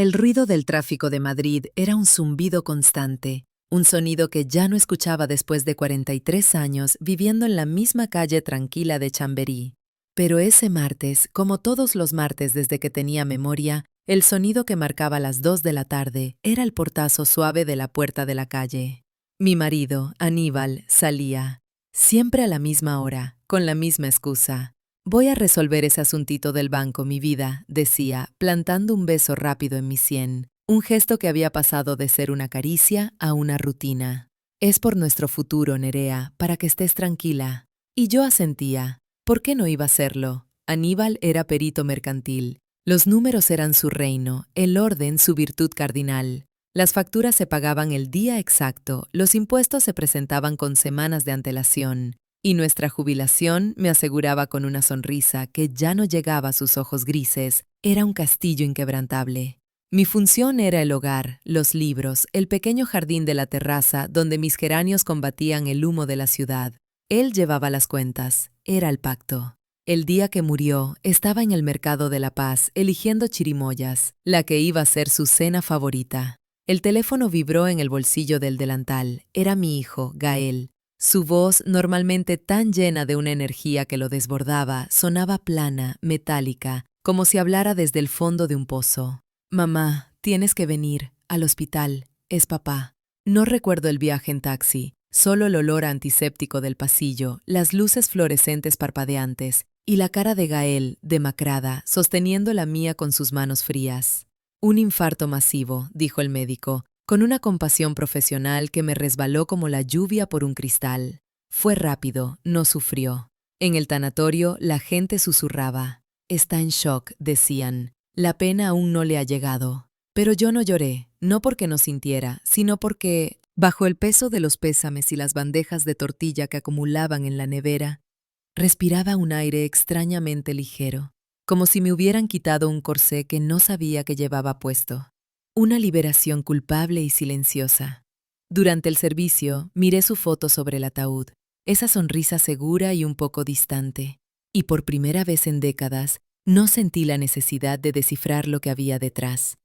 El ruido del tráfico de Madrid era un zumbido constante, un sonido que ya no escuchaba después de 43 años viviendo en la misma calle tranquila de Chamberí. Pero ese martes, como todos los martes desde que tenía memoria, el sonido que marcaba las 2 de la tarde era el portazo suave de la puerta de la calle. Mi marido, Aníbal, salía, siempre a la misma hora, con la misma excusa. Voy a resolver ese asuntito del banco, mi vida, decía, plantando un beso rápido en mi sien, un gesto que había pasado de ser una caricia a una rutina. Es por nuestro futuro, Nerea, para que estés tranquila. Y yo asentía. ¿Por qué no iba a serlo? Aníbal era perito mercantil. Los números eran su reino, el orden su virtud cardinal. Las facturas se pagaban el día exacto, los impuestos se presentaban con semanas de antelación. Y nuestra jubilación, me aseguraba con una sonrisa que ya no llegaba a sus ojos grises, era un castillo inquebrantable. Mi función era el hogar, los libros, el pequeño jardín de la terraza donde mis geranios combatían el humo de la ciudad. Él llevaba las cuentas, era el pacto. El día que murió, estaba en el mercado de La Paz eligiendo chirimoyas, la que iba a ser su cena favorita. El teléfono vibró en el bolsillo del delantal. Era mi hijo, Gael. Su voz, normalmente tan llena de una energía que lo desbordaba, sonaba plana, metálica, como si hablara desde el fondo de un pozo. «Mamá, tienes que venir, al hospital, es papá». No recuerdo el viaje en taxi, solo el olor antiséptico del pasillo, las luces fluorescentes parpadeantes y la cara de Gael, demacrada, sosteniendo la mía con sus manos frías. «Un infarto masivo», dijo el médico, con una compasión profesional que me resbaló como la lluvia por un cristal. Fue rápido, no sufrió. En el tanatorio la gente susurraba. «Está en shock», decían. «La pena aún no le ha llegado». Pero yo no lloré, no porque no sintiera, sino porque, bajo el peso de los pésames y las bandejas de tortilla que acumulaban en la nevera, respiraba un aire extrañamente ligero, como si me hubieran quitado un corsé que no sabía que llevaba puesto. Una liberación culpable y silenciosa. Durante el servicio, miré su foto sobre el ataúd, esa sonrisa segura y un poco distante, y por primera vez en décadas, no sentí la necesidad de descifrar lo que había detrás.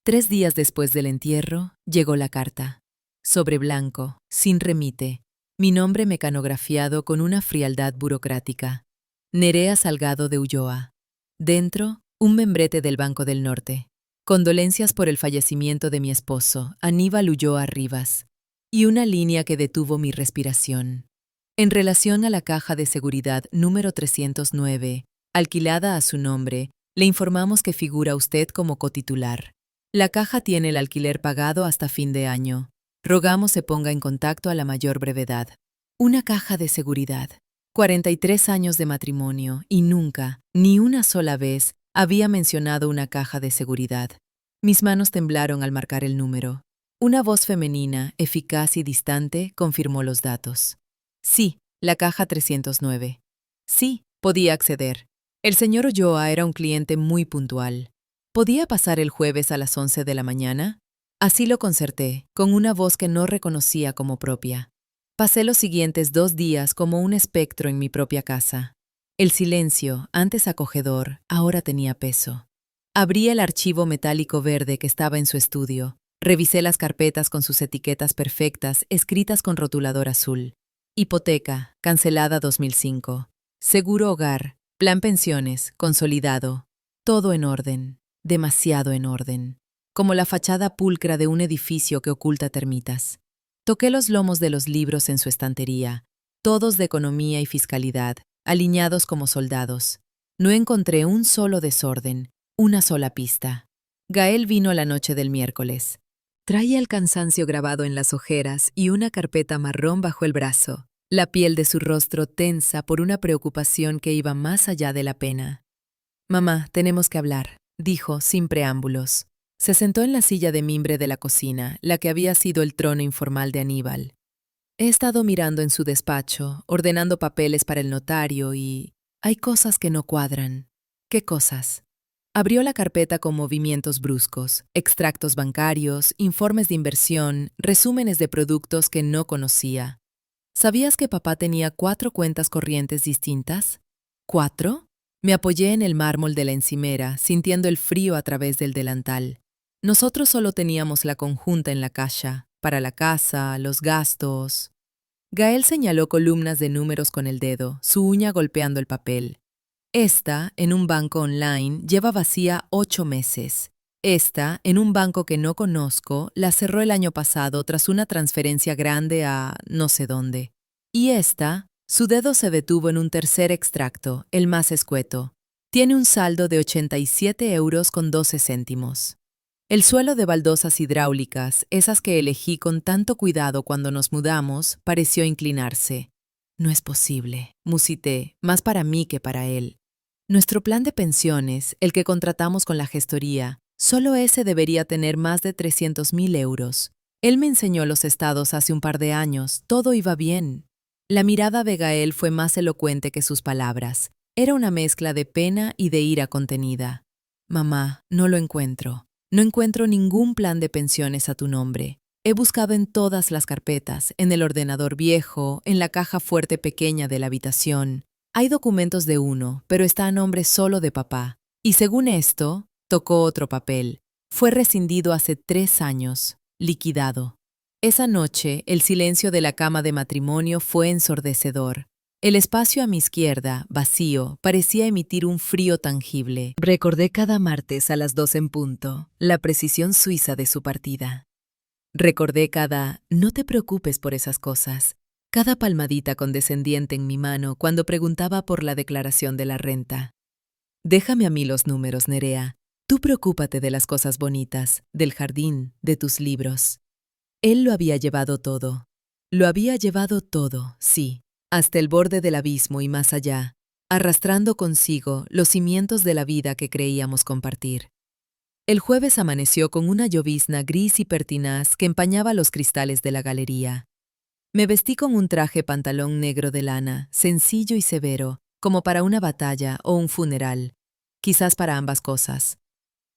3 días después del entierro, llegó la carta. Sobre blanco, sin remite, mi nombre mecanografiado con una frialdad burocrática. Nerea Salgado de Ulloa. Dentro, un membrete del Banco del Norte. Condolencias por el fallecimiento de mi esposo, Aníbal Ulloa Rivas, y una línea que detuvo mi respiración. En relación a la caja de seguridad número 309, alquilada a su nombre, le informamos que figura usted como cotitular. La caja tiene el alquiler pagado hasta fin de año. Rogamos se ponga en contacto a la mayor brevedad. Una caja de seguridad. 43 años de matrimonio y nunca, ni una sola vez, había mencionado una caja de seguridad. Mis manos temblaron al marcar el número. Una voz femenina, eficaz y distante, confirmó los datos. Sí, la caja 309. Sí, podía acceder. El señor Ulloa era un cliente muy puntual. ¿Podía pasar el jueves a las 11 de la mañana? Así lo concerté, con una voz que no reconocía como propia. Pasé los siguientes 2 días como un espectro en mi propia casa. El silencio, antes acogedor, ahora tenía peso. Abrí el archivo metálico verde que estaba en su estudio. Revisé las carpetas con sus etiquetas perfectas, escritas con rotulador azul. Hipoteca, cancelada 2005. Seguro hogar, plan pensiones, consolidado. Todo en orden, demasiado en orden. Como la fachada pulcra de un edificio que oculta termitas. Toqué los lomos de los libros en su estantería, todos de economía y fiscalidad, alineados como soldados. No encontré un solo desorden, una sola pista. Gael vino la noche del miércoles. Traía el cansancio grabado en las ojeras y una carpeta marrón bajo el brazo, la piel de su rostro tensa por una preocupación que iba más allá de la pena. «Mamá, tenemos que hablar», dijo sin preámbulos. Se sentó en la silla de mimbre de la cocina, la que había sido el trono informal de Aníbal. He estado mirando en su despacho, ordenando papeles para el notario y... hay cosas que no cuadran. ¿Qué cosas? Abrió la carpeta con movimientos bruscos, extractos bancarios, informes de inversión, resúmenes de productos que no conocía. ¿Sabías que papá tenía 4 cuentas corrientes distintas? ¿4? Me apoyé en el mármol de la encimera, sintiendo el frío a través del delantal. Nosotros solo teníamos la conjunta en la caja, para la casa, los gastos. Gael señaló columnas de números con el dedo, su uña golpeando el papel. Esta, en un banco online, lleva vacía 8 meses. Esta, en un banco que no conozco, la cerró el año pasado tras una transferencia grande a no sé dónde. Y esta, su dedo se detuvo en un tercer extracto, el más escueto. Tiene un saldo de 87,12 euros. El suelo de baldosas hidráulicas, esas que elegí con tanto cuidado cuando nos mudamos, pareció inclinarse. No es posible, musité, más para mí que para él. Nuestro plan de pensiones, el que contratamos con la gestoría, solo ese debería tener más de 300.000 euros. Él me enseñó los estados hace un par de años, todo iba bien. La mirada de Gael fue más elocuente que sus palabras. Era una mezcla de pena y de ira contenida. Mamá, no lo encuentro. No encuentro ningún plan de pensiones a tu nombre. He buscado en todas las carpetas, en el ordenador viejo, en la caja fuerte pequeña de la habitación. Hay documentos de uno, pero está a nombre solo de papá. Y según esto, tocó otro papel. Fue rescindido hace 3 años, liquidado. Esa noche, el silencio de la cama de matrimonio fue ensordecedor. El espacio a mi izquierda, vacío, parecía emitir un frío tangible. Recordé cada martes a las 2 en punto, la precisión suiza de su partida. Recordé cada «no te preocupes por esas cosas», cada palmadita condescendiente en mi mano cuando preguntaba por la declaración de la renta. Déjame a mí los números, Nerea. Tú preocúpate de las cosas bonitas, del jardín, de tus libros. Él lo había llevado todo. Lo había llevado todo, sí, hasta el borde del abismo y más allá, arrastrando consigo los cimientos de la vida que creíamos compartir. El jueves amaneció con una llovizna gris y pertinaz que empañaba los cristales de la galería. Me vestí con un traje pantalón negro de lana, sencillo y severo, como para una batalla o un funeral, quizás para ambas cosas.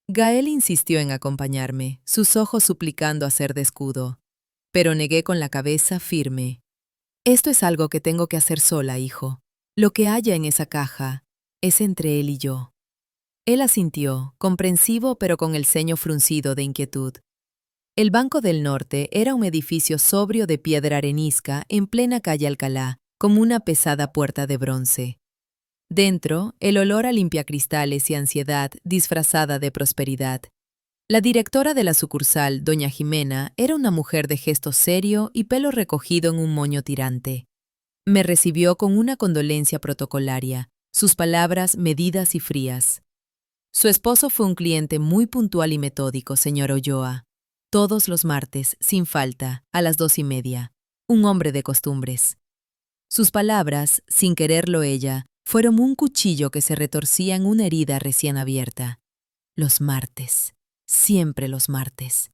Gael insistió en acompañarme, sus ojos suplicando hacer de escudo, pero negué con la cabeza firme. Esto es algo que tengo que hacer sola, hijo. Lo que haya en esa caja es entre él y yo. Él asintió, comprensivo pero con el ceño fruncido de inquietud. El Banco del Norte era un edificio sobrio de piedra arenisca en plena calle Alcalá, como una pesada puerta de bronce. Dentro, el olor a limpiacristales y ansiedad disfrazada de prosperidad. La directora de la sucursal, doña Jimena, era una mujer de gesto serio y pelo recogido en un moño tirante. Me recibió con una condolencia protocolaria, sus palabras medidas y frías. Su esposo fue un cliente muy puntual y metódico, señor Ulloa. Todos los martes, sin falta, a las 2:30. Un hombre de costumbres. Sus palabras, sin quererlo ella, fueron un cuchillo que se retorcía en una herida recién abierta. Los martes. Siempre los martes.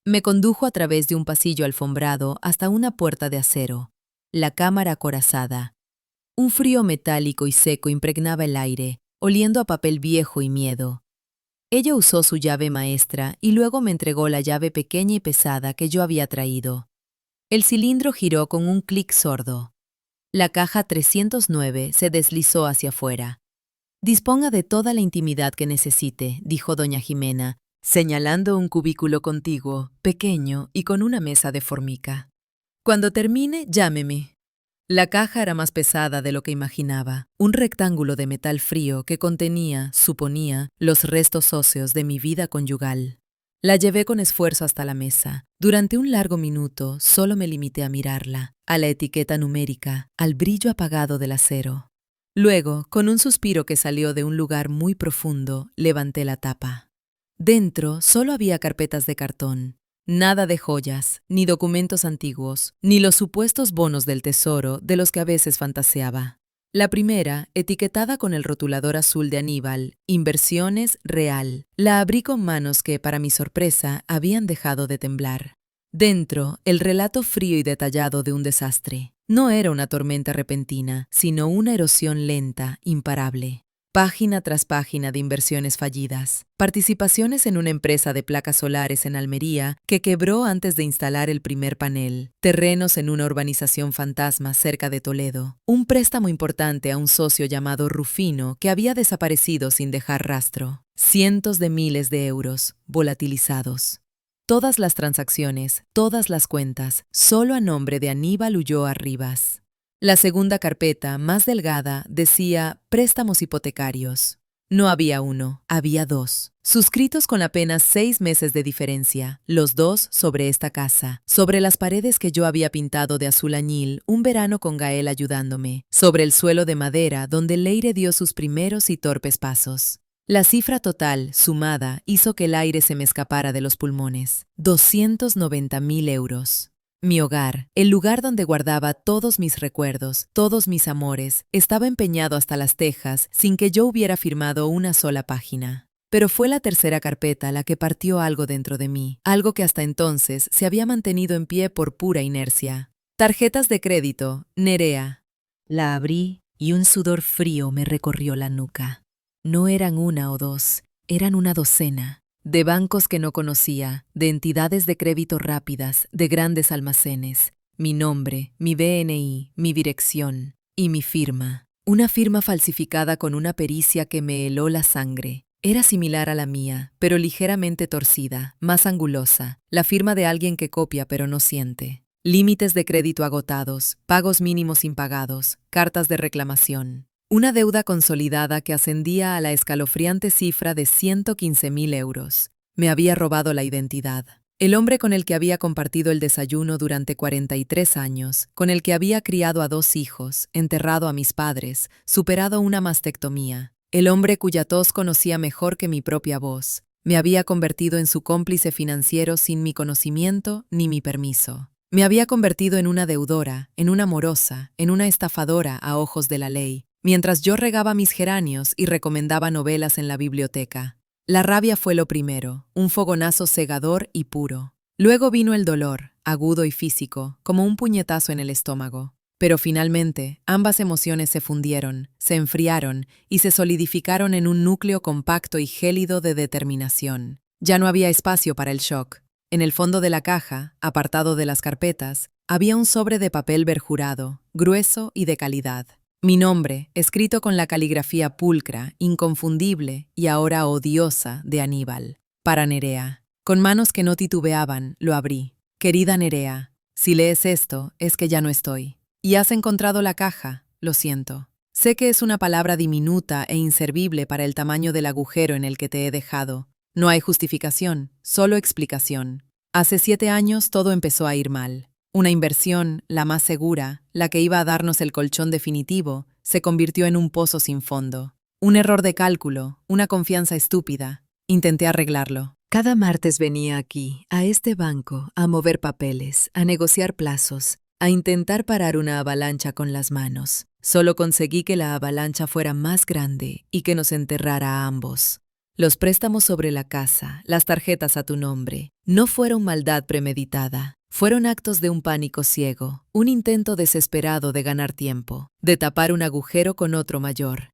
Me condujo a través de un pasillo alfombrado hasta una puerta de acero. La cámara acorazada. Un frío metálico y seco impregnaba el aire, oliendo a papel viejo y miedo. Ella usó su llave maestra y luego me entregó la llave pequeña y pesada que yo había traído. El cilindro giró con un clic sordo. La caja 309 se deslizó hacia afuera. «Disponga de toda la intimidad que necesite», dijo doña Jimena, señalando un cubículo contiguo, pequeño y con una mesa de formica. «Cuando termine, llámeme». La caja era más pesada de lo que imaginaba, un rectángulo de metal frío que contenía, suponía, los restos óseos de mi vida conyugal. La llevé con esfuerzo hasta la mesa. Durante un largo minuto solo me limité a mirarla, a la etiqueta numérica, al brillo apagado del acero. Luego, con un suspiro que salió de un lugar muy profundo, levanté la tapa. Dentro solo había carpetas de cartón. Nada de joyas, ni documentos antiguos, ni los supuestos bonos del tesoro de los que a veces fantaseaba. La primera, etiquetada con el rotulador azul de Aníbal, Inversiones Real, la abrí con manos que, para mi sorpresa, habían dejado de temblar. Dentro, el relato frío y detallado de un desastre. No era una tormenta repentina, sino una erosión lenta, imparable. Página tras página de inversiones fallidas. Participaciones en una empresa de placas solares en Almería que quebró antes de instalar el primer panel. Terrenos en una urbanización fantasma cerca de Toledo. Un préstamo importante a un socio llamado Rufino que había desaparecido sin dejar rastro. Cientos de miles de euros volatilizados. Todas las transacciones, todas las cuentas, solo a nombre de Aníbal Ulloa Rivas. La segunda carpeta, más delgada, decía préstamos hipotecarios. No había uno, había dos, suscritos con apenas 6 meses de diferencia, los dos sobre esta casa, sobre las paredes que yo había pintado de azul añil un verano con Gael ayudándome, sobre el suelo de madera donde Leire dio sus primeros y torpes pasos. La cifra total, sumada, hizo que el aire se me escapara de los pulmones. 290.000 euros. Mi hogar, el lugar donde guardaba todos mis recuerdos, todos mis amores, estaba empeñado hasta las tejas sin que yo hubiera firmado una sola página. Pero fue la tercera carpeta la que partió algo dentro de mí, algo que hasta entonces se había mantenido en pie por pura inercia. Tarjetas de crédito, Nerea. La abrí y un sudor frío me recorrió la nuca. No eran una o dos, eran una docena. De bancos que no conocía, de entidades de crédito rápidas, de grandes almacenes. Mi nombre, mi DNI, mi dirección y mi firma. Una firma falsificada con una pericia que me heló la sangre. Era similar a la mía, pero ligeramente torcida, más angulosa. La firma de alguien que copia pero no siente. Límites de crédito agotados, pagos mínimos impagados, cartas de reclamación. Una deuda consolidada que ascendía a la escalofriante cifra de 115.000 euros. Me había robado la identidad. El hombre con el que había compartido el desayuno durante 43 años, con el que había criado a 2 hijos, enterrado a mis padres, superado una mastectomía. El hombre cuya tos conocía mejor que mi propia voz. Me había convertido en su cómplice financiero sin mi conocimiento ni mi permiso. Me había convertido en una deudora, en una morosa, en una estafadora a ojos de la ley. Mientras yo regaba mis geranios y recomendaba novelas en la biblioteca. La rabia fue lo primero, un fogonazo cegador y puro. Luego vino el dolor, agudo y físico, como un puñetazo en el estómago. Pero finalmente, ambas emociones se fundieron, se enfriaron y se solidificaron en un núcleo compacto y gélido de determinación. Ya no había espacio para el shock. En el fondo de la caja, apartado de las carpetas, había un sobre de papel berjurado, grueso y de calidad. Mi nombre, escrito con la caligrafía pulcra, inconfundible y ahora odiosa de Aníbal. Para Nerea. Con manos que no titubeaban, lo abrí. Querida Nerea, si lees esto, es que ya no estoy. Y has encontrado la caja, lo siento. Sé que es una palabra diminuta e inservible para el tamaño del agujero en el que te he dejado. No hay justificación, solo explicación. Hace 7 años todo empezó a ir mal. Una inversión, la más segura, la que iba a darnos el colchón definitivo, se convirtió en un pozo sin fondo. Un error de cálculo, una confianza estúpida. Intenté arreglarlo. Cada martes venía aquí, a este banco, a mover papeles, a negociar plazos, a intentar parar una avalancha con las manos. Solo conseguí que la avalancha fuera más grande y que nos enterrara a ambos. Los préstamos sobre la casa, las tarjetas a tu nombre, no fueron maldad premeditada. Fueron actos de un pánico ciego, un intento desesperado de ganar tiempo, de tapar un agujero con otro mayor.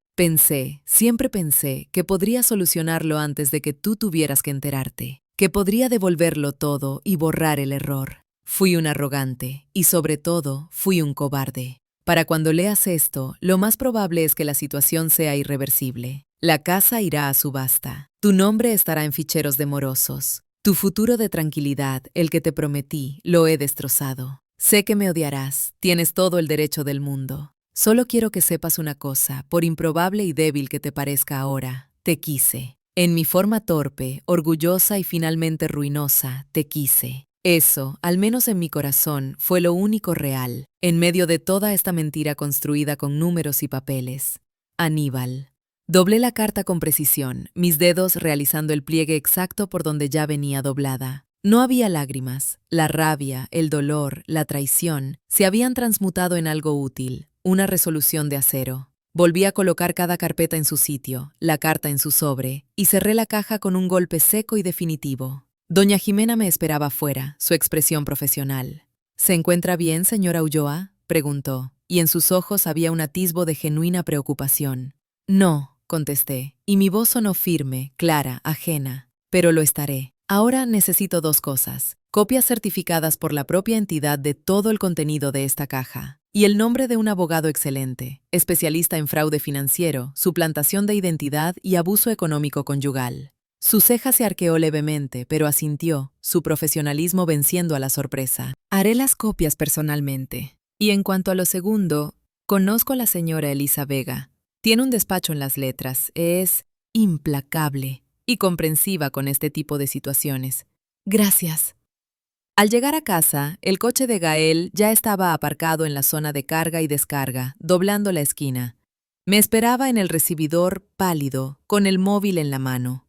Siempre pensé, que podría solucionarlo antes de que tú tuvieras que enterarte, que podría devolverlo todo y borrar el error. Fui un arrogante y sobre todo fui un cobarde. Para cuando leas esto, lo más probable es que la situación sea irreversible. La casa irá a subasta. Tu nombre estará en ficheros de morosos. Tu futuro de tranquilidad, el que te prometí, lo he destrozado. Sé que me odiarás, tienes todo el derecho del mundo. Solo quiero que sepas una cosa, por improbable y débil que te parezca ahora, te quise. En mi forma torpe, orgullosa y finalmente ruinosa, te quise. Eso, al menos en mi corazón, fue lo único real, en medio de toda esta mentira construida con números y papeles. Aníbal. Doblé la carta con precisión, mis dedos realizando el pliegue exacto por donde ya venía doblada. No había lágrimas. La rabia, el dolor, la traición se habían transmutado en algo útil, una resolución de acero. Volví a colocar cada carpeta en su sitio, la carta en su sobre, y cerré la caja con un golpe seco y definitivo. Doña Jimena me esperaba afuera, su expresión profesional. ¿Se encuentra bien, señora Ulloa?, preguntó, y en sus ojos había un atisbo de genuina preocupación. No, contesté, y mi voz sonó firme, clara, ajena. Pero lo estaré. Ahora necesito 2 cosas: copias certificadas por la propia entidad de todo el contenido de esta caja, y el nombre de un abogado excelente, especialista en fraude financiero, suplantación de identidad y abuso económico conyugal. Su ceja se arqueó levemente, pero asintió, su profesionalismo venciendo a la sorpresa. Haré las copias personalmente. Y en cuanto a lo segundo, conozco a la señora Elisa Vega. Tiene un despacho en Las Letras. Es implacable y comprensiva con este tipo de situaciones. Gracias. Al llegar a casa, el coche de Gael ya estaba aparcado en la zona de carga y descarga, doblando la esquina. Me esperaba en el recibidor, pálido, con el móvil en la mano.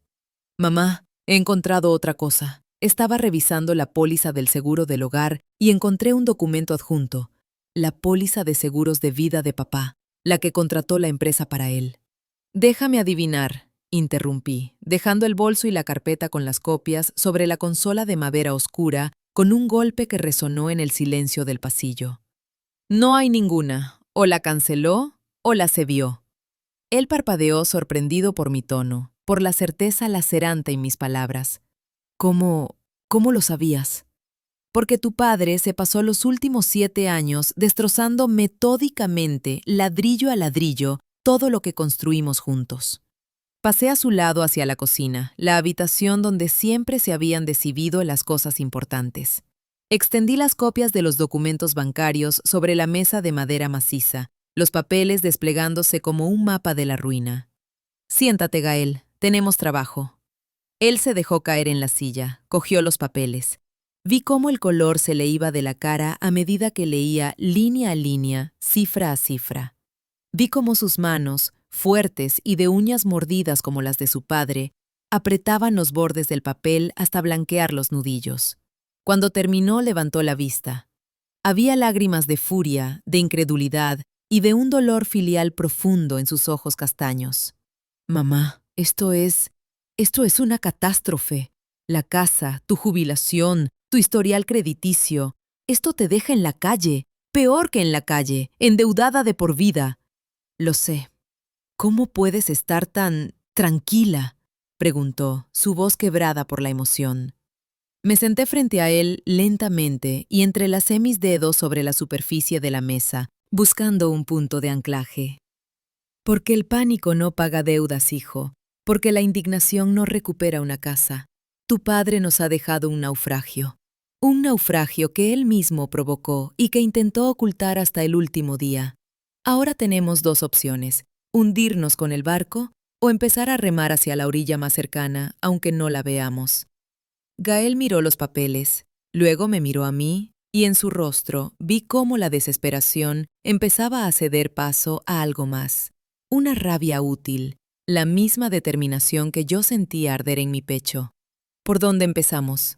Mamá, he encontrado otra cosa. Estaba revisando la póliza del seguro del hogar y encontré un documento adjunto, la póliza de seguros de vida de papá, la que contrató la empresa para él. Déjame adivinar, interrumpí, dejando el bolso y la carpeta con las copias sobre la consola de madera oscura con un golpe que resonó en el silencio del pasillo. No hay ninguna. O la canceló o la cedió. Él parpadeó sorprendido por mi tono, por la certeza lacerante en mis palabras. ¿Cómo lo sabías? Porque tu padre se pasó los últimos 7 años destrozando metódicamente, ladrillo a ladrillo, todo lo que construimos juntos. Pasé a su lado hacia la cocina, la habitación donde siempre se habían decidido las cosas importantes. Extendí las copias de los documentos bancarios sobre la mesa de madera maciza, los papeles desplegándose como un mapa de la ruina. Siéntate, Gael, tenemos trabajo. Él se dejó caer en la silla, cogió los papeles. Vi cómo el color se le iba de la cara a medida que leía línea a línea, cifra a cifra. Vi cómo sus manos, fuertes y de uñas mordidas como las de su padre, apretaban los bordes del papel hasta blanquear los nudillos. Cuando terminó, levantó la vista. Había lágrimas de furia, de incredulidad y de un dolor filial profundo en sus ojos castaños. Mamá, esto es una catástrofe. La casa, tu jubilación, tu historial crediticio. Esto te deja en la calle, peor que en la calle, endeudada de por vida. Lo sé. ¿Cómo puedes estar tan tranquila?, preguntó, su voz quebrada por la emoción. Me senté frente a él lentamente y entrelacé mis dedos sobre la superficie de la mesa, buscando un punto de anclaje. Porque el pánico no paga deudas, hijo, porque la indignación no recupera una casa. Tu padre nos ha dejado un naufragio que él mismo provocó y que intentó ocultar hasta el último día. Ahora tenemos 2 opciones: hundirnos con el barco o empezar a remar hacia la orilla más cercana, aunque no la veamos. Gael miró los papeles, luego me miró a mí, y en su rostro vi cómo la desesperación empezaba a ceder paso a algo más. Una rabia útil, la misma determinación que yo sentía arder en mi pecho. ¿Por dónde empezamos?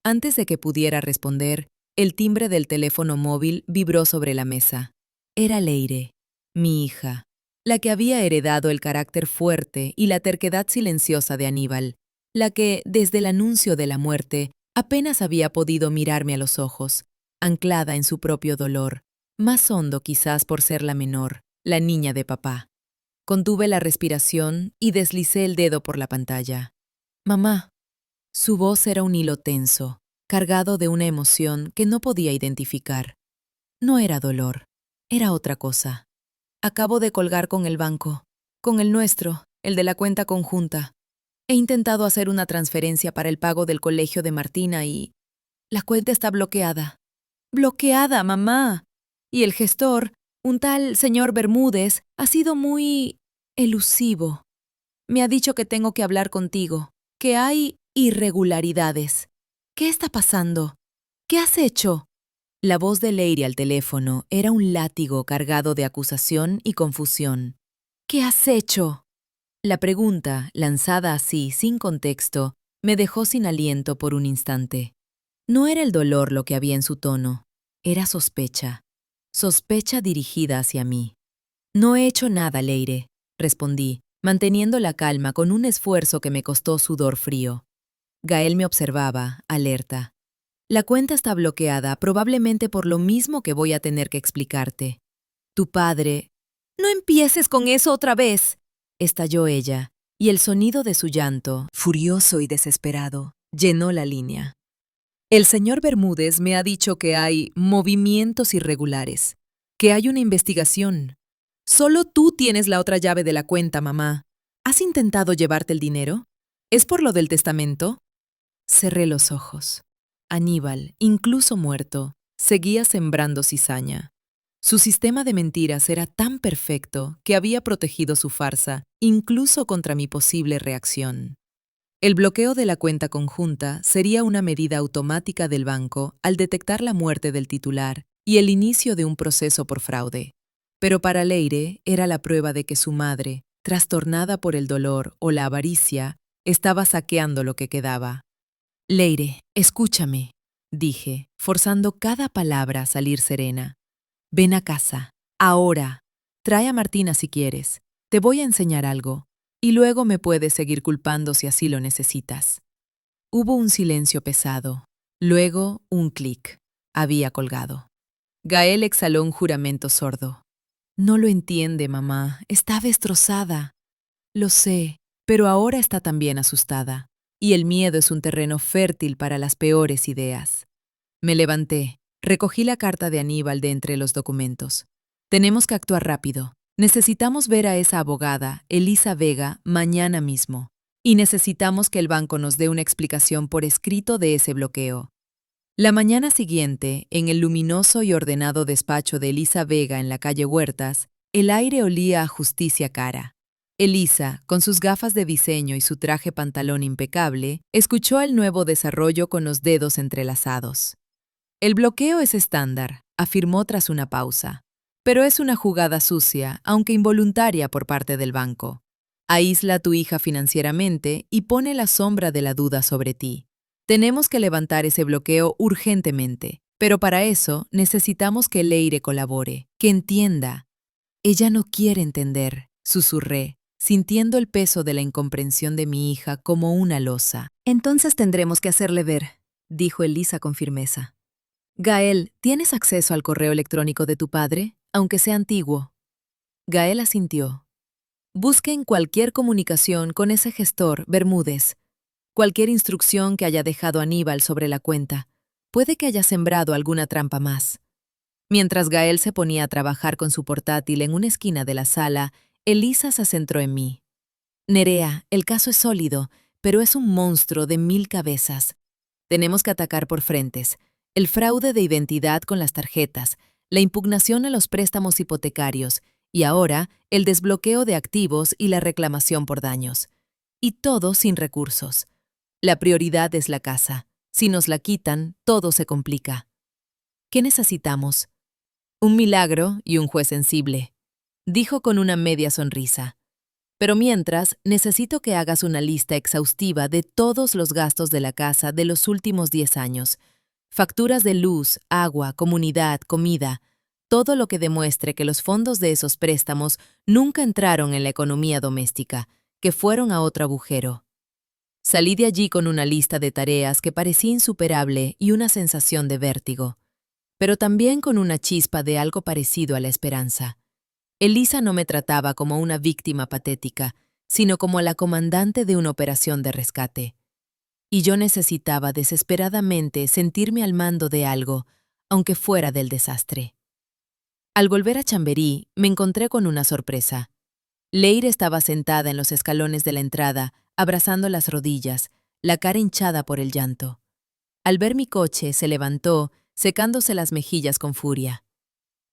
Antes de que pudiera responder, el timbre del teléfono móvil vibró sobre la mesa. Era Leire, mi hija, la que había heredado el carácter fuerte y la terquedad silenciosa de Aníbal, la que, desde el anuncio de la muerte, apenas había podido mirarme a los ojos, anclada en su propio dolor, más hondo quizás por ser la menor, la niña de papá. Contuve la respiración y deslicé el dedo por la pantalla. Mamá. Su voz era un hilo tenso, cargado de una emoción que no podía identificar. No era dolor, era otra cosa. Acabo de colgar con el banco, con el nuestro, el de la cuenta conjunta. He intentado hacer una transferencia para el pago del colegio de Martina y la cuenta está bloqueada. ¡Bloqueada, mamá! Y el gestor, un tal señor Bermúdez, ha sido muy elusivo. Me ha dicho que tengo que hablar contigo, que hay irregularidades. ¿Qué está pasando? ¿Qué has hecho? La voz de Leire al teléfono era un látigo cargado de acusación y confusión. ¿Qué has hecho? La pregunta, lanzada así, sin contexto, me dejó sin aliento por un instante. No era el dolor lo que había en su tono, era sospecha. Sospecha dirigida hacia mí. No he hecho nada, Leire, respondí, manteniendo la calma con un esfuerzo que me costó sudor frío. Gael me observaba, alerta. La cuenta está bloqueada, probablemente por lo mismo que voy a tener que explicarte. Tu padre... No empieces con eso otra vez. estalló ella, y el sonido de su llanto, furioso y desesperado, llenó la línea. El señor Bermúdez me ha dicho que hay movimientos irregulares, que hay una investigación. Solo tú tienes la otra llave de la cuenta, mamá. ¿Has intentado llevarte el dinero? ¿Es por lo del testamento? Cerré los ojos. Aníbal, incluso muerto, seguía sembrando cizaña. Su sistema de mentiras era tan perfecto que había protegido su farsa, incluso contra mi posible reacción. El bloqueo de la cuenta conjunta sería una medida automática del banco al detectar la muerte del titular y el inicio de un proceso por fraude. Pero para Leire era la prueba de que su madre, trastornada por el dolor o la avaricia, estaba saqueando lo que quedaba. Leire, escúchame, dije, forzando cada palabra a salir serena. Ven a casa, ahora. Trae a Martina si quieres. Te voy a enseñar algo, y luego me puedes seguir culpando si así lo necesitas. Hubo un silencio pesado, luego un clic. Había colgado. Gael exhaló un juramento sordo. No lo entiende, mamá. Está destrozada. Lo sé, pero ahora está también asustada. Y el miedo es un terreno fértil para las peores ideas. Me levanté, recogí la carta de Aníbal de entre los documentos. Tenemos que actuar rápido. Necesitamos ver a esa abogada, Elisa Vega, mañana mismo. Y necesitamos que el banco nos dé una explicación por escrito de ese bloqueo. La mañana siguiente, en el luminoso y ordenado despacho de Elisa Vega en la calle Huertas, el aire olía a justicia cara. Elisa, con sus gafas de diseño y su traje pantalón impecable, escuchó el nuevo desarrollo con los dedos entrelazados. El bloqueo es estándar, afirmó tras una pausa, pero es una jugada sucia, aunque involuntaria por parte del banco. Aísla a tu hija financieramente y pone la sombra de la duda sobre ti. Tenemos que levantar ese bloqueo urgentemente, pero para eso necesitamos que Leire colabore, que entienda. Ella no quiere entender, susurré, sintiendo el peso de la incomprensión de mi hija como una losa. Entonces tendremos que hacerle ver, dijo Elisa con firmeza. Gael, ¿tienes acceso al correo electrónico de tu padre, aunque sea antiguo? Gael asintió. Busque en cualquier comunicación con ese gestor, Bermúdez. Cualquier instrucción que haya dejado Aníbal sobre la cuenta. Puede que haya sembrado alguna trampa más. Mientras Gael se ponía a trabajar con su portátil en una esquina de la sala, Elisa se centró en mí. Nerea, el caso es sólido, pero es un monstruo de 1000 cabezas. Tenemos que atacar por frentes. El fraude de identidad con las tarjetas, la impugnación a los préstamos hipotecarios y ahora el desbloqueo de activos y la reclamación por daños. Y todo sin recursos. La prioridad es la casa. Si nos la quitan, todo se complica. ¿Qué necesitamos? Un milagro y un juez sensible, dijo con una media sonrisa. Pero mientras, necesito que hagas una lista exhaustiva de todos los gastos de la casa de los últimos 10 años. Facturas de luz, agua, comunidad, comida, todo lo que demuestre que los fondos de esos préstamos nunca entraron en la economía doméstica, que fueron a otro agujero. Salí de allí con una lista de tareas que parecía insuperable y una sensación de vértigo, pero también con una chispa de algo parecido a la esperanza. Elisa no me trataba como una víctima patética, sino como la comandante de una operación de rescate. Y yo necesitaba desesperadamente sentirme al mando de algo, aunque fuera del desastre. Al volver a Chamberí, me encontré con una sorpresa. Leire estaba sentada en los escalones de la entrada, abrazando las rodillas, la cara hinchada por el llanto. Al ver mi coche, se levantó, secándose las mejillas con furia.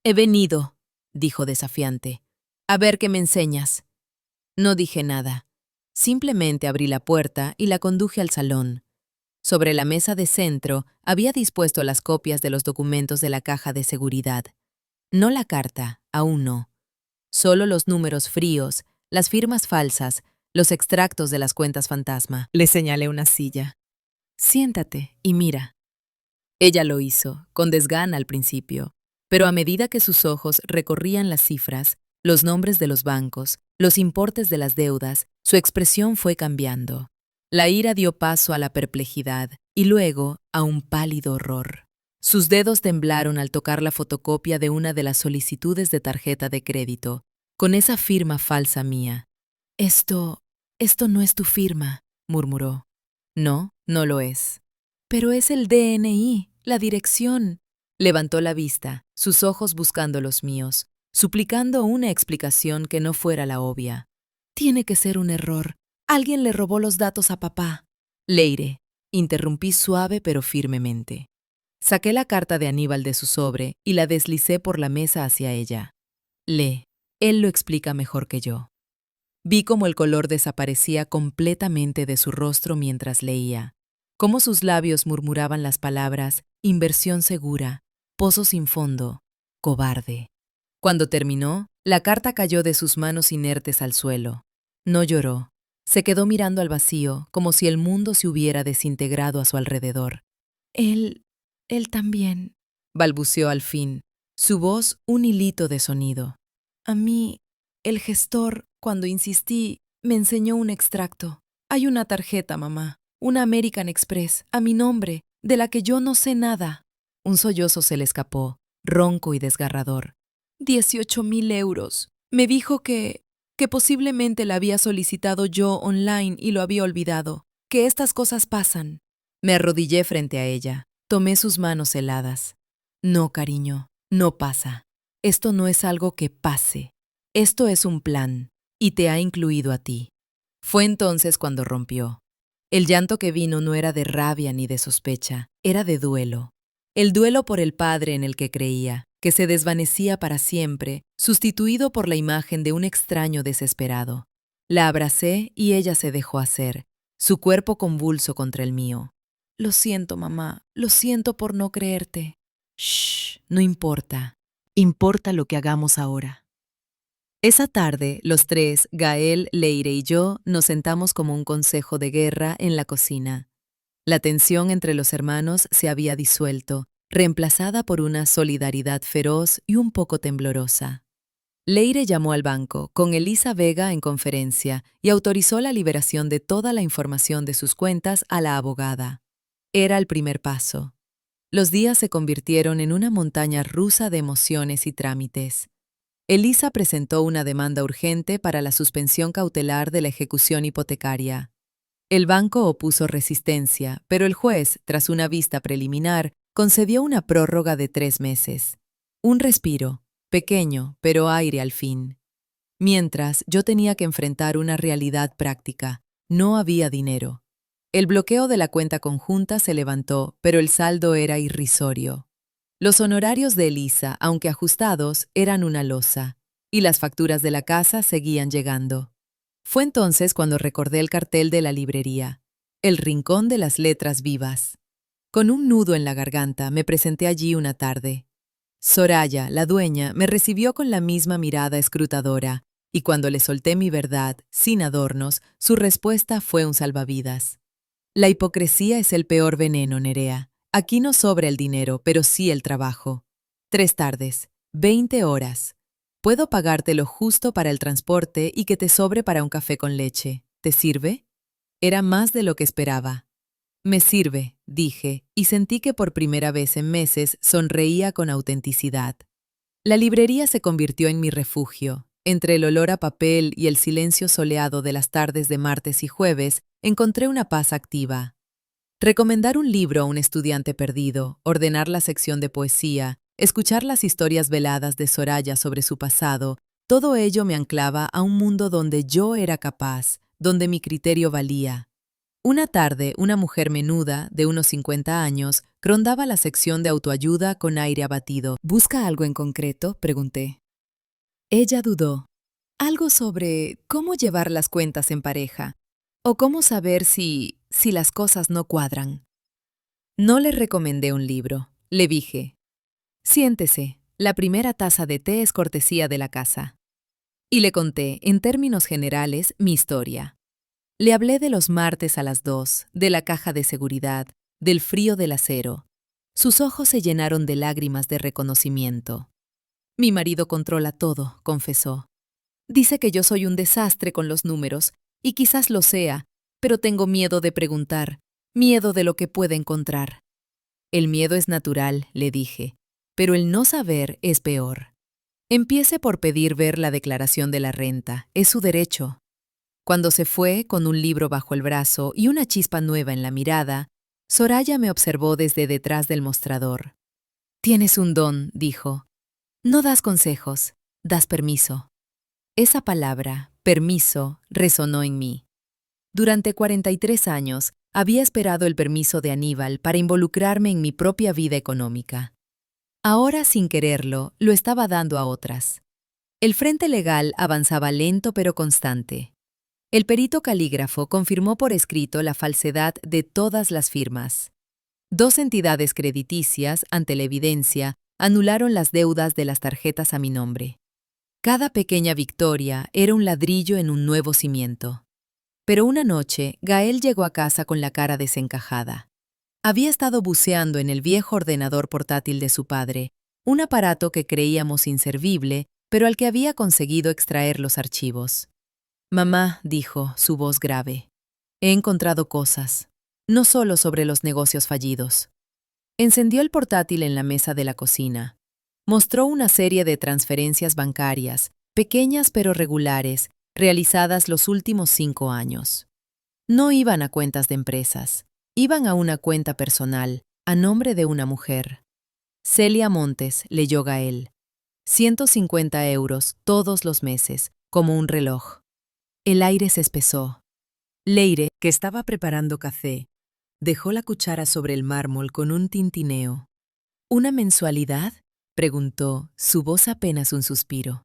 «He venido», dijo desafiante. «A ver qué me enseñas». No dije nada. Simplemente abrí la puerta y la conduje al salón. Sobre la mesa de centro había dispuesto las copias de los documentos de la caja de seguridad. No la carta, aún no. Solo los números fríos, las firmas falsas, los extractos de las cuentas fantasma. Le señalé una silla. «Siéntate y mira». Ella lo hizo, con desgana al principio, pero a medida que sus ojos recorrían las cifras, los nombres de los bancos, los importes de las deudas, su expresión fue cambiando. La ira dio paso a la perplejidad y luego a un pálido horror. Sus dedos temblaron al tocar la fotocopia de una de las solicitudes de tarjeta de crédito, con esa firma falsa mía. Esto no es tu firma, murmuró. No, no lo es. Pero es el DNI, la dirección. Levantó la vista, sus ojos buscando los míos, suplicando una explicación que no fuera la obvia. Tiene que ser un error. Alguien le robó los datos a papá. Leire, interrumpí suave pero firmemente. Saqué la carta de Aníbal de su sobre y la deslicé por la mesa hacia ella. Lee, él lo explica mejor que yo. Vi cómo el color desaparecía completamente de su rostro mientras leía, cómo sus labios murmuraban las palabras inversión segura, pozo sin fondo, cobarde. Cuando terminó, la carta cayó de sus manos inertes al suelo. No lloró. Se quedó mirando al vacío, como si el mundo se hubiera desintegrado a su alrededor. Él también, balbuceó al fin, su voz un hilito de sonido. A mí, el gestor, cuando insistí, me enseñó un extracto. Hay una tarjeta, mamá, una American Express, a mi nombre, de la que yo no sé nada. Un sollozo se le escapó, ronco y desgarrador. 18.000 euros. Me dijo que posiblemente la había solicitado yo online y lo había olvidado, que estas cosas pasan. Me arrodillé frente a ella, tomé sus manos heladas. No, cariño, no pasa. Esto no es algo que pase. Esto es un plan, y te ha incluido a ti. Fue entonces cuando rompió. El llanto que vino no era de rabia ni de sospecha, era de duelo. El duelo por el padre en el que creía, que se desvanecía para siempre, sustituido por la imagen de un extraño desesperado. La abracé y ella se dejó hacer, su cuerpo convulso contra el mío. Lo siento, mamá, lo siento por no creerte. Shh, no importa. Importa lo que hagamos ahora. Esa tarde, los tres, Gael, Leire y yo, nos sentamos como un consejo de guerra en la cocina. La tensión entre los hermanos se había disuelto, reemplazada por una solidaridad feroz y un poco temblorosa. Leire llamó al banco, con Elisa Vega en conferencia, y autorizó la liberación de toda la información de sus cuentas a la abogada. Era el primer paso. Los días se convirtieron en una montaña rusa de emociones y trámites. Elisa presentó una demanda urgente para la suspensión cautelar de la ejecución hipotecaria. El banco opuso resistencia, pero el juez, tras una vista preliminar, concedió una prórroga de 3 meses. Un respiro, pequeño, pero aire al fin. Mientras, yo tenía que enfrentar una realidad práctica. No había dinero. El bloqueo de la cuenta conjunta se levantó, pero el saldo era irrisorio. Los honorarios de Elisa, aunque ajustados, eran una losa, y las facturas de la casa seguían llegando. Fue entonces cuando recordé el cartel de la librería, el rincón de las letras vivas. Con un nudo en la garganta me presenté allí una tarde. Soraya, la dueña, me recibió con la misma mirada escrutadora, y cuando le solté mi verdad, sin adornos, su respuesta fue un salvavidas. La hipocresía es el peor veneno, Nerea. Aquí no sobra el dinero, pero sí el trabajo. 3 tardes, 20 horas. Puedo pagarte lo justo para el transporte y que te sobre para un café con leche. ¿Te sirve? Era más de lo que esperaba. Me sirve, dije, y sentí que por primera vez en meses sonreía con autenticidad. La librería se convirtió en mi refugio. Entre el olor a papel y el silencio soleado de las tardes de martes y jueves, encontré una paz activa. Recomendar un libro a un estudiante perdido, ordenar la sección de poesía, escuchar las historias veladas de Soraya sobre su pasado, todo ello me anclaba a un mundo donde yo era capaz, donde mi criterio valía. Una tarde, una mujer menuda, de unos 50 años, rondaba la sección de autoayuda con aire abatido. ¿Busca algo en concreto?, pregunté. Ella dudó. Algo sobre cómo llevar las cuentas en pareja, o cómo saber si las cosas no cuadran. No le recomendé un libro. Le dije, siéntese, la primera taza de té es cortesía de la casa. Y le conté, en términos generales, mi historia. Le hablé de los martes a las 2, de la caja de seguridad, del frío del acero. Sus ojos se llenaron de lágrimas de reconocimiento. Mi marido controla todo, confesó. Dice que yo soy un desastre con los números, y quizás lo sea, pero tengo miedo de preguntar, miedo de lo que pueda encontrar. El miedo es natural, le dije, pero el no saber es peor. Empiece por pedir ver la declaración de la renta, es su derecho. Cuando se fue, con un libro bajo el brazo y una chispa nueva en la mirada, Soraya me observó desde detrás del mostrador. «Tienes un don», dijo. «No das consejos, das permiso». Esa palabra, permiso, resonó en mí. Durante 43 años, había esperado el permiso de Aníbal para involucrarme en mi propia vida económica. Ahora, sin quererlo, lo estaba dando a otras. El frente legal avanzaba lento pero constante. El perito calígrafo confirmó por escrito la falsedad de todas las firmas. 2 entidades crediticias, ante la evidencia, anularon las deudas de las tarjetas a mi nombre. Cada pequeña victoria era un ladrillo en un nuevo cimiento. Pero una noche, Gael llegó a casa con la cara desencajada. Había estado buceando en el viejo ordenador portátil de su padre, un aparato que creíamos inservible, pero al que había conseguido extraer los archivos. «Mamá», dijo, su voz grave, «he encontrado cosas, no solo sobre los negocios fallidos». Encendió el portátil en la mesa de la cocina. Mostró una serie de transferencias bancarias, pequeñas pero regulares, realizadas los últimos 5 años. No iban a cuentas de empresas, iban a una cuenta personal, a nombre de una mujer. Celia Montes, leyó Gael. 150 euros todos los meses, como un reloj. El aire se espesó. Leire, que estaba preparando café, dejó la cuchara sobre el mármol con un tintineo. «¿Una mensualidad?», preguntó, su voz apenas un suspiro.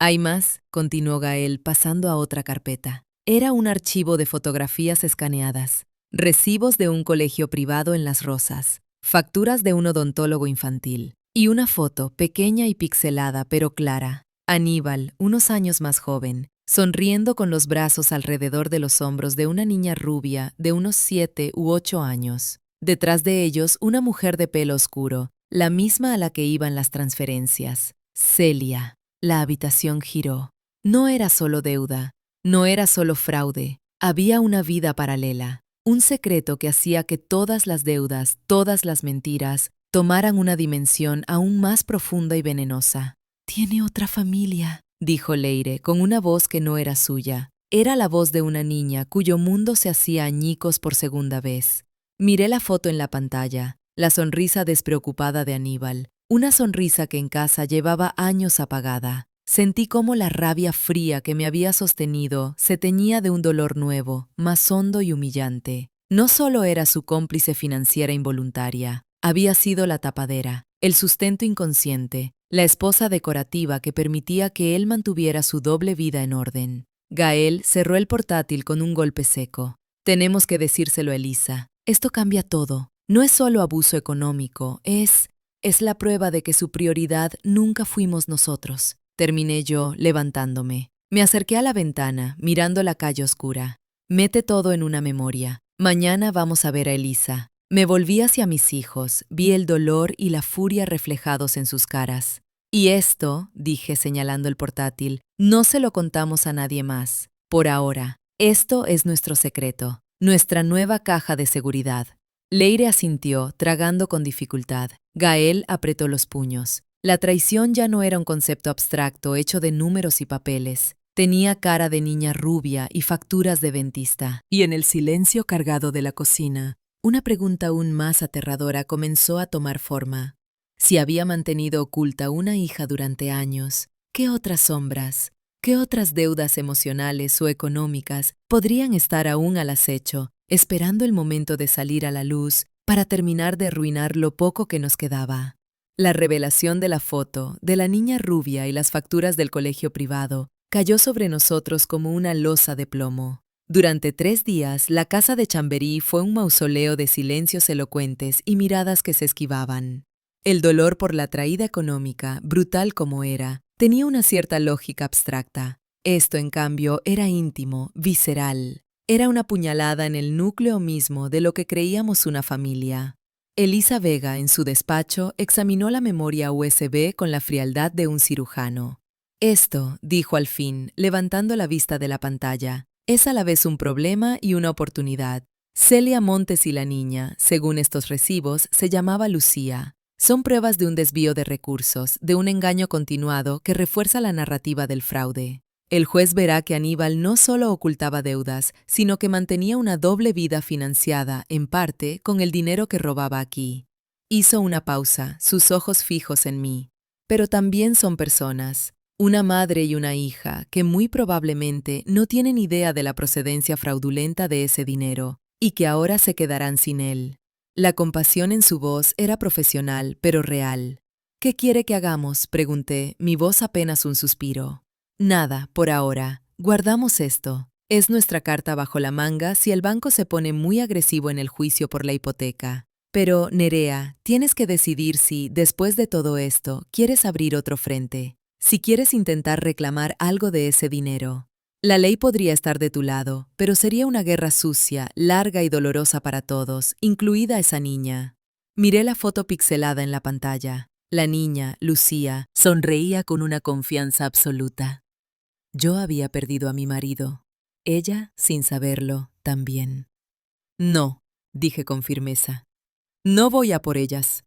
«Hay más», continuó Gael, pasando a otra carpeta. Era un archivo de fotografías escaneadas, recibos de un colegio privado en Las Rosas, facturas de un odontólogo infantil, y una foto, pequeña y pixelada, pero clara. Aníbal, unos años más joven, sonriendo con los brazos alrededor de los hombros de una niña rubia de unos 7 u 8 años. Detrás de ellos, una mujer de pelo oscuro, la misma a la que iban las transferencias. Celia. La habitación giró. No era solo deuda, no era solo fraude, había una vida paralela, un secreto que hacía que todas las deudas, todas las mentiras, tomaran una dimensión aún más profunda y venenosa. «Tiene otra familia», dijo Leire, con una voz que no era suya. Era la voz de una niña cuyo mundo se hacía añicos por segunda vez. Miré la foto en la pantalla, la sonrisa despreocupada de Aníbal, una sonrisa que en casa llevaba años apagada. Sentí cómo la rabia fría que me había sostenido se teñía de un dolor nuevo, más hondo y humillante. No solo era su cómplice financiera involuntaria, había sido la tapadera, el sustento inconsciente, la esposa decorativa que permitía que él mantuviera su doble vida en orden. Gael cerró el portátil con un golpe seco. «Tenemos que decírselo a Elisa. Esto cambia todo. No es solo abuso económico, es la prueba de que su prioridad nunca fuimos nosotros», terminé yo, levantándome. Me acerqué a la ventana, mirando la calle oscura. «Mete todo en una memoria. Mañana vamos a ver a Elisa». Me volví hacia mis hijos, vi el dolor y la furia reflejados en sus caras. «Y esto», dije señalando el portátil, «no se lo contamos a nadie más. Por ahora, esto es nuestro secreto, nuestra nueva caja de seguridad». Leire asintió, tragando con dificultad. Gael apretó los puños. La traición ya no era un concepto abstracto hecho de números y papeles. Tenía cara de niña rubia y facturas de dentista. Y en el silencio cargado de la cocina, una pregunta aún más aterradora comenzó a tomar forma. Si había mantenido oculta una hija durante años, ¿qué otras sombras, qué otras deudas emocionales o económicas podrían estar aún al acecho, esperando el momento de salir a la luz para terminar de arruinar lo poco que nos quedaba? La revelación de la foto, de la niña rubia y las facturas del colegio privado cayó sobre nosotros como una losa de plomo. Durante 3 días, la casa de Chamberí fue un mausoleo de silencios elocuentes y miradas que se esquivaban. El dolor por la traída económica, brutal como era, tenía una cierta lógica abstracta. Esto, en cambio, era íntimo, visceral. Era una puñalada en el núcleo mismo de lo que creíamos una familia. Elisa Vega, en su despacho, examinó la memoria USB con la frialdad de un cirujano. «Esto», dijo al fin, levantando la vista de la pantalla, «es a la vez un problema y una oportunidad. Celia Montes y la niña, según estos recibos, se llamaba Lucía. Son pruebas de un desvío de recursos, de un engaño continuado que refuerza la narrativa del fraude. El juez verá que Aníbal no solo ocultaba deudas, sino que mantenía una doble vida financiada, en parte, con el dinero que robaba aquí. Hizo una pausa, sus ojos fijos en mí. Pero también son personas, una madre y una hija, que muy probablemente no tienen idea de la procedencia fraudulenta de ese dinero, y que ahora se quedarán sin él. La compasión en su voz era profesional, pero real. ¿Qué quiere que hagamos?, pregunté, mi voz apenas un suspiro. Nada, por ahora. Guardamos esto. Es nuestra carta bajo la manga si el banco se pone muy agresivo en el juicio por la hipoteca. Pero, Nerea, tienes que decidir si, después de todo esto, quieres abrir otro frente. Si quieres intentar reclamar algo de ese dinero. La ley podría estar de tu lado, pero sería una guerra sucia, larga y dolorosa para todos, incluida esa niña. Miré la foto pixelada en la pantalla. La niña, Lucía, sonreía con una confianza absoluta. Yo había perdido a mi marido. Ella, sin saberlo, también. No, dije con firmeza. No voy a por ellas.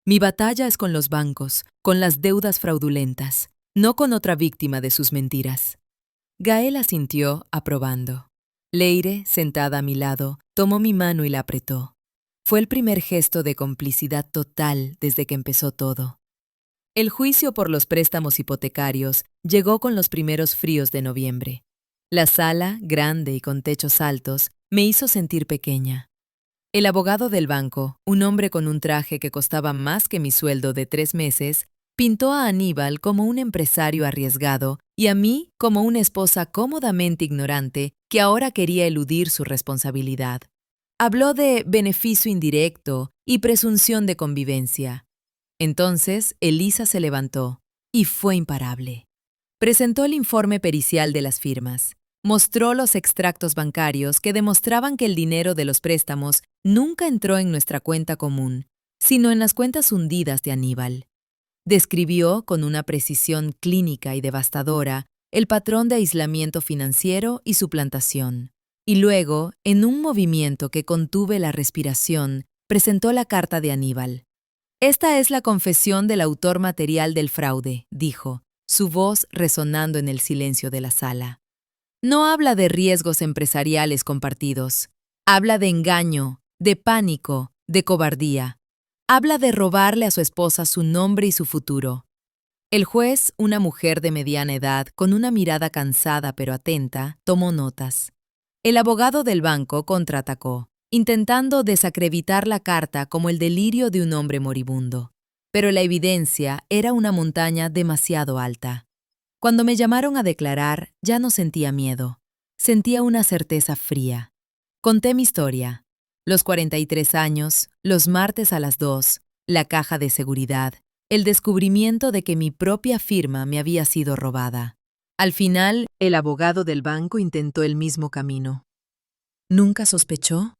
Mi batalla es con los bancos, con las deudas fraudulentas, no con otra víctima de sus mentiras. Gael asintió, aprobando. Leire, sentada a mi lado, tomó mi mano y la apretó. Fue el primer gesto de complicidad total desde que empezó todo. El juicio por los préstamos hipotecarios llegó con los primeros fríos de noviembre. La sala, grande y con techos altos, me hizo sentir pequeña. El abogado del banco, un hombre con un traje que costaba más que mi sueldo de 3 meses, pintó a Aníbal como un empresario arriesgado y a mí como una esposa cómodamente ignorante que ahora quería eludir su responsabilidad. Habló de beneficio indirecto y presunción de convivencia. Entonces, Elisa se levantó, y fue imparable. Presentó el informe pericial de las firmas. Mostró los extractos bancarios que demostraban que el dinero de los préstamos nunca entró en nuestra cuenta común, sino en las cuentas hundidas de Aníbal. Describió, con una precisión clínica y devastadora, el patrón de aislamiento financiero y suplantación. Y luego, en un movimiento que contuve la respiración, presentó la carta de Aníbal. Esta es la confesión del autor material del fraude, dijo, su voz resonando en el silencio de la sala. No habla de riesgos empresariales compartidos. Habla de engaño, de pánico, de cobardía. Habla de robarle a su esposa su nombre y su futuro. El juez, una mujer de mediana edad, con una mirada cansada pero atenta, tomó notas. El abogado del banco contraatacó, intentando desacreditar la carta como el delirio de un hombre moribundo. Pero la evidencia era una montaña demasiado alta. Cuando me llamaron a declarar, ya no sentía miedo. Sentía una certeza fría. Conté mi historia. Los 43 años, los martes a las 2, la caja de seguridad, el descubrimiento de que mi propia firma me había sido robada. Al final, el abogado del banco intentó el mismo camino. ¿Nunca sospechó?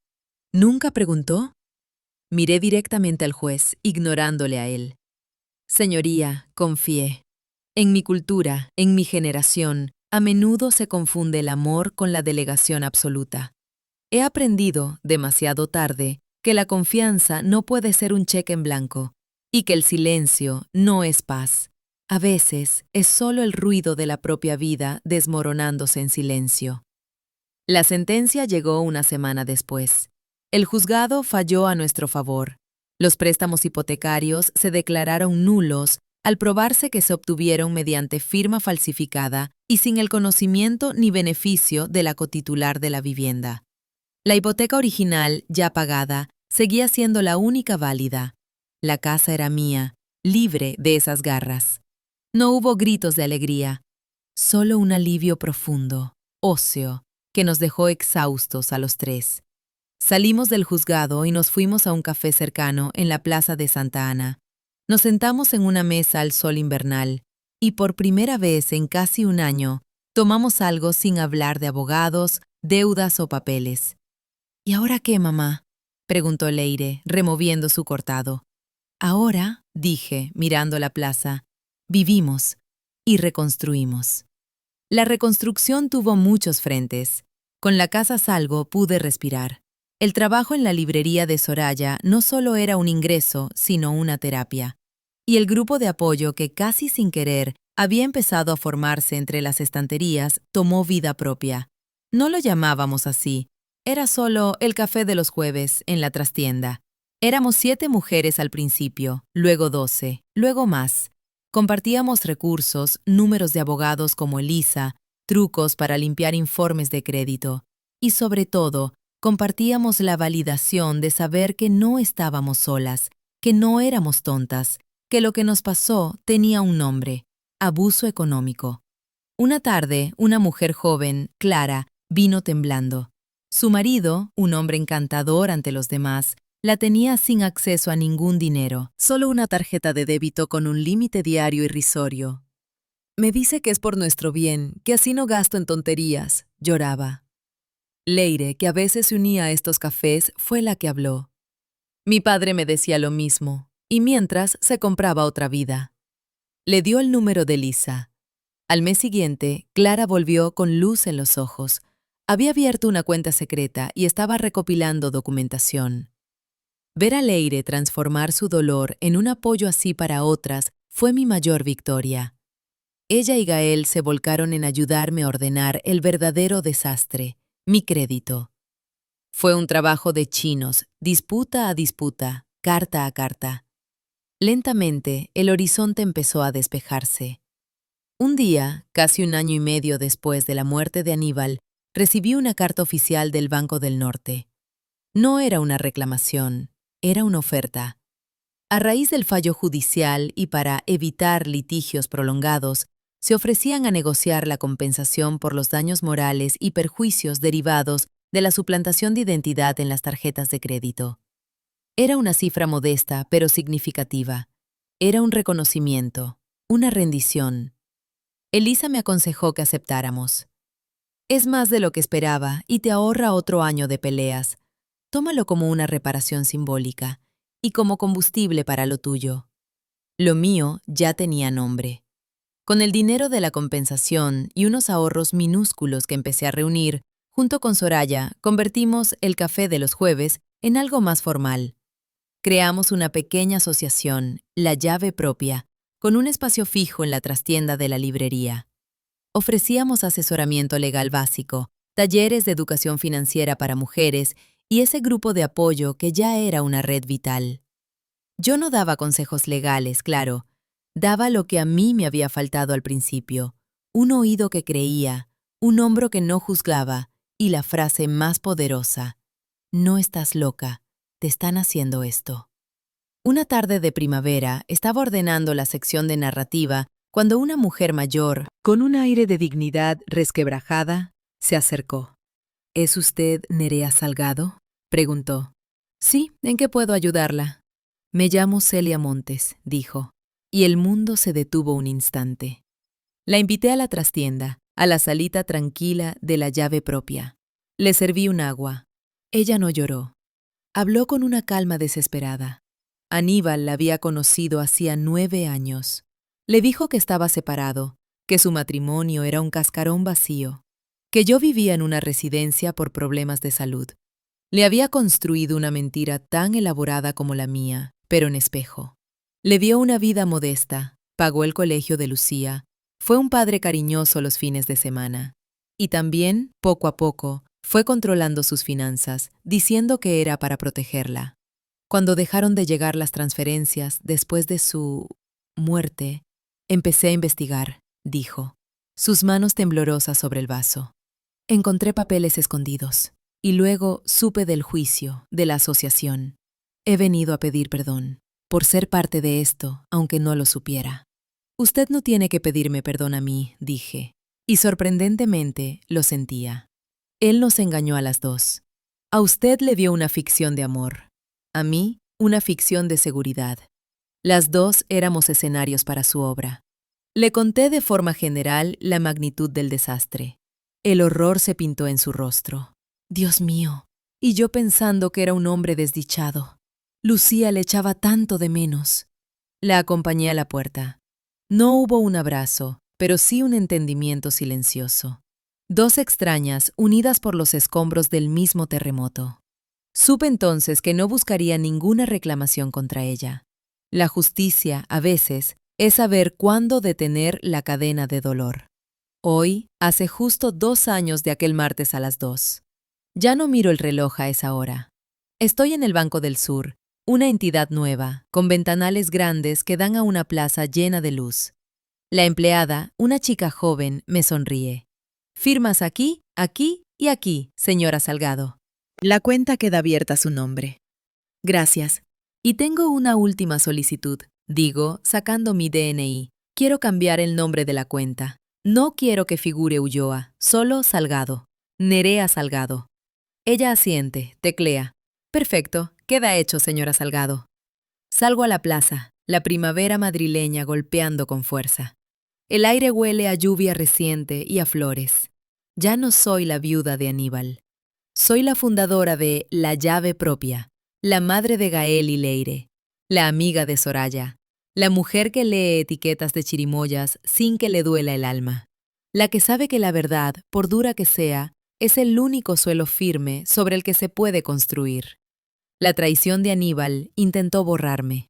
¿Nunca preguntó? Miré directamente al juez, ignorándole a él. Señoría, confié. En mi cultura, en mi generación, a menudo se confunde el amor con la delegación absoluta. He aprendido, demasiado tarde, que la confianza no puede ser un cheque en blanco y que el silencio no es paz. A veces es solo el ruido de la propia vida desmoronándose en silencio. La sentencia llegó una semana después. El juzgado falló a nuestro favor. Los préstamos hipotecarios se declararon nulos al probarse que se obtuvieron mediante firma falsificada y sin el conocimiento ni beneficio de la cotitular de la vivienda. La hipoteca original, ya pagada, seguía siendo la única válida. La casa era mía, libre de esas garras. No hubo gritos de alegría, solo un alivio profundo, óseo, que nos dejó exhaustos a los 3. Salimos del juzgado y nos fuimos a un café cercano en la plaza de Santa Ana. Nos sentamos en una mesa al sol invernal y por primera vez en casi un año tomamos algo sin hablar de abogados, deudas o papeles. ¿Y ahora qué, mamá?, preguntó Leire, removiendo su cortado. Ahora, dije, mirando la plaza, vivimos y reconstruimos. La reconstrucción tuvo muchos frentes. Con la casa a salvo pude respirar. El trabajo en la librería de Soraya no solo era un ingreso, sino una terapia. Y el grupo de apoyo que casi sin querer había empezado a formarse entre las estanterías, tomó vida propia. No lo llamábamos así. Era solo el café de los jueves en la trastienda. Éramos 7 mujeres al principio, luego 12, luego más. Compartíamos recursos, números de abogados como Elisa, trucos para limpiar informes de crédito. Y sobre todo, compartíamos la validación de saber que no estábamos solas, que no éramos tontas, que lo que nos pasó tenía un nombre: abuso económico. Una tarde, una mujer joven, Clara, vino temblando. Su marido, un hombre encantador ante los demás, la tenía sin acceso a ningún dinero, solo una tarjeta de débito con un límite diario irrisorio. Me dice que es por nuestro bien, que así no gasto en tonterías, lloraba. Leire, que a veces se unía a estos cafés, fue la que habló. Mi padre me decía lo mismo, y mientras se compraba otra vida. Le dio el número de Lisa. Al mes siguiente, Clara volvió con luz en los ojos. Había abierto una cuenta secreta y estaba recopilando documentación. Ver a Leire transformar su dolor en un apoyo así para otras fue mi mayor victoria. Ella y Gael se volcaron en ayudarme a ordenar el verdadero desastre, mi crédito. Fue un trabajo de chinos, disputa a disputa, carta a carta. Lentamente, el horizonte empezó a despejarse. Un día, casi un año y medio después de la muerte de Aníbal, recibí una carta oficial del Banco del Norte. No era una reclamación, era una oferta. A raíz del fallo judicial y para evitar litigios prolongados, se ofrecían a negociar la compensación por los daños morales y perjuicios derivados de la suplantación de identidad en las tarjetas de crédito. Era una cifra modesta, pero significativa. Era un reconocimiento, una rendición. Elisa me aconsejó que aceptáramos. Es más de lo que esperaba y te ahorra otro año de peleas. Tómalo como una reparación simbólica y como combustible para lo tuyo. Lo mío ya tenía nombre. Con el dinero de la compensación y unos ahorros minúsculos que empecé a reunir, junto con Soraya, convertimos el café de los jueves en algo más formal. Creamos una pequeña asociación, La Llave Propia, con un espacio fijo en la trastienda de la librería. Ofrecíamos asesoramiento legal básico, talleres de educación financiera para mujeres y ese grupo de apoyo que ya era una red vital. Yo no daba consejos legales, claro. Daba lo que a mí me había faltado al principio: un oído que creía, un hombro que no juzgaba y la frase más poderosa: no estás loca, te están haciendo esto. Una tarde de primavera estaba ordenando la sección de narrativa cuando una mujer mayor, con un aire de dignidad resquebrajada, se acercó. ¿Es usted Nerea Salgado?, preguntó. Sí, ¿en qué puedo ayudarla? Me llamo Celia Montes, dijo, y el mundo se detuvo un instante. La invité a la trastienda, a la salita tranquila de La Llave Propia. Le serví un agua. Ella no lloró. Habló con una calma desesperada. Aníbal la había conocido hacía 9 años. Le dijo que estaba separado, que su matrimonio era un cascarón vacío, que yo vivía en una residencia por problemas de salud. Le había construido una mentira tan elaborada como la mía, pero en espejo. Le dio una vida modesta, pagó el colegio de Lucía, fue un padre cariñoso los fines de semana. Y también, poco a poco, fue controlando sus finanzas, diciendo que era para protegerla. Cuando dejaron de llegar las transferencias después de su muerte, empecé a investigar, dijo, sus manos temblorosas sobre el vaso. Encontré papeles escondidos, y luego supe del juicio, de la asociación. He venido a pedir perdón, por ser parte de esto, aunque no lo supiera. Usted no tiene que pedirme perdón a mí, dije, y sorprendentemente lo sentía. Él nos engañó a las dos. A usted le dio una ficción de amor, a mí una ficción de seguridad. Las dos éramos escenarios para su obra. Le conté de forma general la magnitud del desastre. El horror se pintó en su rostro. Dios mío, y yo pensando que era un hombre desdichado. Lucía le echaba tanto de menos. La acompañé a la puerta. No hubo un abrazo, pero sí un entendimiento silencioso. Dos extrañas unidas por los escombros del mismo terremoto. Supe entonces que no buscaría ninguna reclamación contra ella. La justicia, a veces, es saber cuándo detener la cadena de dolor. Hoy, hace justo 2 años de aquel martes a las 2. Ya no miro el reloj a esa hora. Estoy en el Banco del Sur, una entidad nueva, con ventanales grandes que dan a una plaza llena de luz. La empleada, una chica joven, me sonríe. Firmas aquí, aquí y aquí, señora Salgado. La cuenta queda abierta a su nombre. Gracias. Y tengo una última solicitud. Digo, sacando mi DNI. Quiero cambiar el nombre de la cuenta. No quiero que figure Ulloa, solo Salgado. Nerea Salgado. Ella asiente, teclea. Perfecto, queda hecho, señora Salgado. Salgo a la plaza, la primavera madrileña golpeando con fuerza. El aire huele a lluvia reciente y a flores. Ya no soy la viuda de Aníbal. Soy la fundadora de La Llave Propia, la madre de Gael y Leire, la amiga de Soraya, la mujer que lee etiquetas de chirimoyas sin que le duela el alma, la que sabe que la verdad, por dura que sea, es el único suelo firme sobre el que se puede construir. La traición de Aníbal intentó borrarme.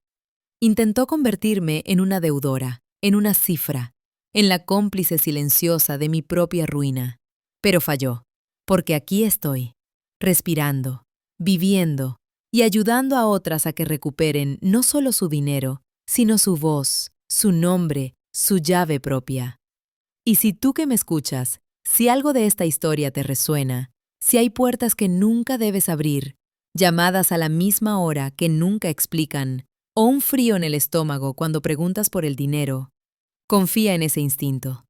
Intentó convertirme en una deudora, en una cifra, en la cómplice silenciosa de mi propia ruina. Pero falló, porque aquí estoy, respirando, viviendo y ayudando a otras a que recuperen no solo su dinero, sino su voz, su nombre, su llave propia. Y si tú que me escuchas, si algo de esta historia te resuena, si hay puertas que nunca debes abrir, llamadas a la misma hora que nunca explican, o un frío en el estómago cuando preguntas por el dinero, confía en ese instinto.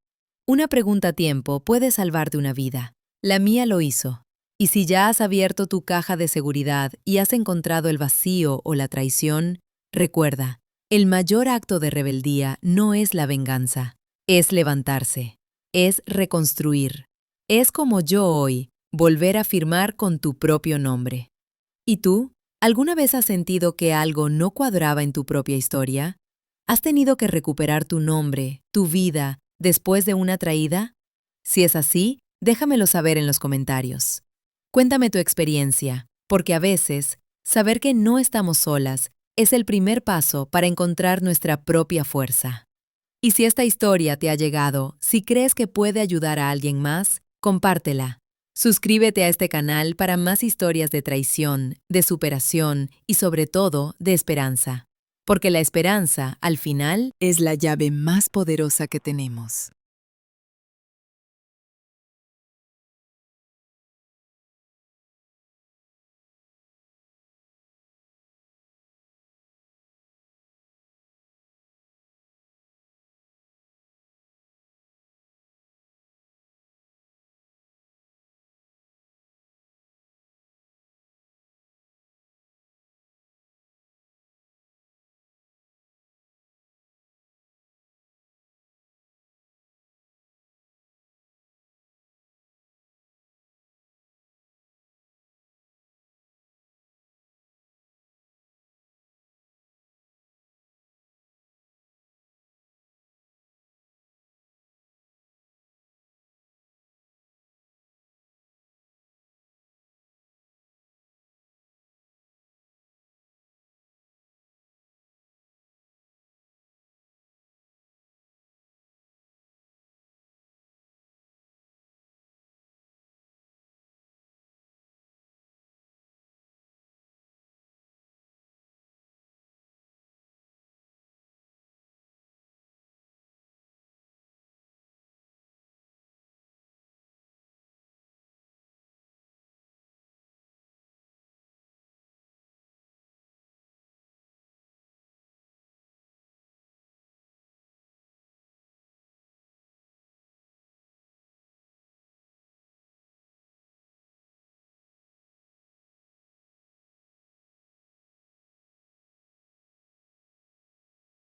Una pregunta a tiempo puede salvarte una vida. La mía lo hizo. Y si ya has abierto tu caja de seguridad y has encontrado el vacío o la traición, recuerda, el mayor acto de rebeldía no es la venganza, es levantarse, es reconstruir. Es como yo hoy, volver a firmar con tu propio nombre. ¿Y tú? ¿Alguna vez has sentido que algo no cuadraba en tu propia historia? ¿Has tenido que recuperar tu nombre, tu vida, después de una traída? Si es así, déjamelo saber en los comentarios. Cuéntame tu experiencia, porque a veces, saber que no estamos solas es el primer paso para encontrar nuestra propia fuerza. Y si esta historia te ha llegado, si crees que puede ayudar a alguien más, compártela. Suscríbete a este canal para más historias de traición, de superación y sobre todo de esperanza. Porque la esperanza, al final, es la llave más poderosa que tenemos.